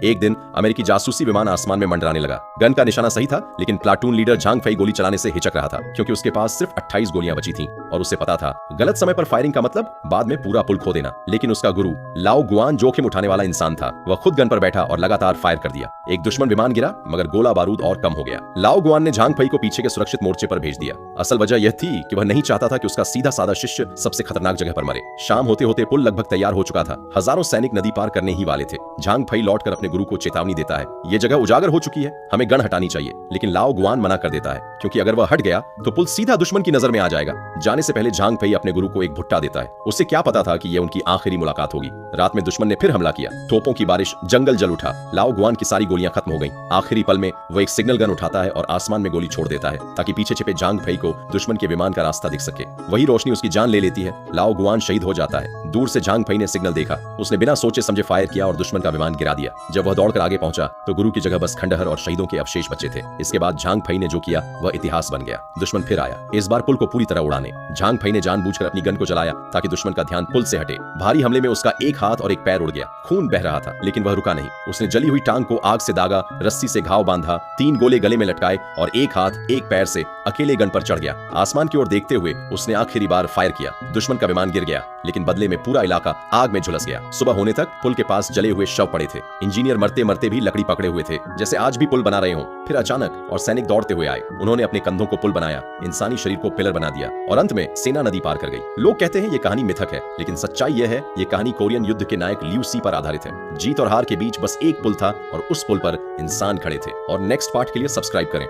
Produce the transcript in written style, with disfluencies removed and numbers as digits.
एक दिन अमेरिकी जासूसी विमान आसमान में मंडराने लगा। गन का निशाना सही था, लेकिन प्लाटून लीडर झांग फई गोली चलाने से हिचक रहा था, क्योंकि उसके पास सिर्फ 28 गोलियां बची थीं और उसे पता था गलत समय पर फायरिंग का मतलब बाद में पूरा पुल खो देना। लेकिन उसका गुरु लाओ गुआन जोखिम उठाने वाला इंसान था। वह खुद गन पर बैठा और लगातार फायर कर दिया। एक दुश्मन विमान गिरा, मगर गोला बारूद और कम हो गया। लाओ गुआन ने झांग फई को पीछे के सुरक्षित मोर्चे पर भेज दिया। असल वजह यह थी कि वह नहीं चाहता था कि उसका सीधा साधा शिष्य सबसे खतरनाक जगह पर मरे। शाम होते होते पुल लगभग तैयार हो चुका था। हजारों सैनिक नदी पार करने ही वाले थे। झांग फई लौटकर अपने गुरु को चेतावनी देता है, ये जगह उजागर हो चुकी है, हमें गन हटानी चाहिए। लेकिन लाओ गुआन मना कर देता है, क्योंकि अगर वह हट गया तो पुल सीधा दुश्मन की नजर में आ जाएगा। जाने से पहले झांग फई अपने गुरु को एक भुट्टा देता है। उसे क्या पता था कि यह उनकी आखिरी मुलाकात होगी। रात में दुश्मन ने फिर हमला किया। तोपों की बारिश, जंगल जल उठा। लाओ गुआन की सारी गोलियां खत्म हो गईं। आखिरी पल में वह एक सिग्नल गन उठाता है और आसमान में गोली छोड़ देता है, ताकि पीछे छिपे झांग फई को दुश्मन के विमान का रास्ता दिख सके। वही रोशनी उसकी जान ले लेती है। लाओ गुआन शहीद हो जाता है। दूर से झांग फई ने सिग्नल देखा। उसने बिना सोचे समझे फायर किया और दुश्मन का विमान गिरा दिया। जब वह दौड़कर आगे पहुंचा तो गुरु की जगह बस खंडहर और शहीदों के अवशेष बचे थे। इसके बाद झांग फई ने जो किया वह इतिहास बन गया। दुश्मन फिर आया, इस बार पुल को पूरी तरह उड़ाने। झांग फई ने जानबूझकर अपनी गन को चलाया ताकि दुश्मन का ध्यान पुल से हटे। भारी हमले में उसका एक हाथ और एक पैर उड़ गया। खून बह रहा था, लेकिन वह रुका नहीं। उसने जली हुई टांग को आग से दागा, रस्सी से घाव बांधा, 3 गोले गले में लटकाए और एक हाथ एक पैर से अकेले गन पर चढ़ गया। आसमान की ओर देखते हुए उसने आखिरी बार फायर किया। दुश्मन का विमान गिर गया, लेकिन बदले में पूरा इलाका आग में झुलस गया। सुबह होने तक पुल के पास जले हुए शव पड़े थे। इंजीनियर मरते मरते भी लकड़ी पकड़े हुए थे, जैसे आज भी पुल बना रहे हों। फिर अचानक और सैनिक दौड़ते हुए आए। उन्होंने अपने कंधों को पुल बनाया, इंसानी शरीर को पिलर बना दिया और अंत में सेना नदी पार कर गई। लोग कहते हैं ये कहानी मिथक है, लेकिन सच्चाई यह है ये कहानी कोरियन युद्ध के नायक लियू सी पर आधारित है। जीत और हार के बीच बस एक पुल था और उस पुल पर इंसान खड़े थे। और नेक्स्ट पार्ट के लिए सब्सक्राइब करें।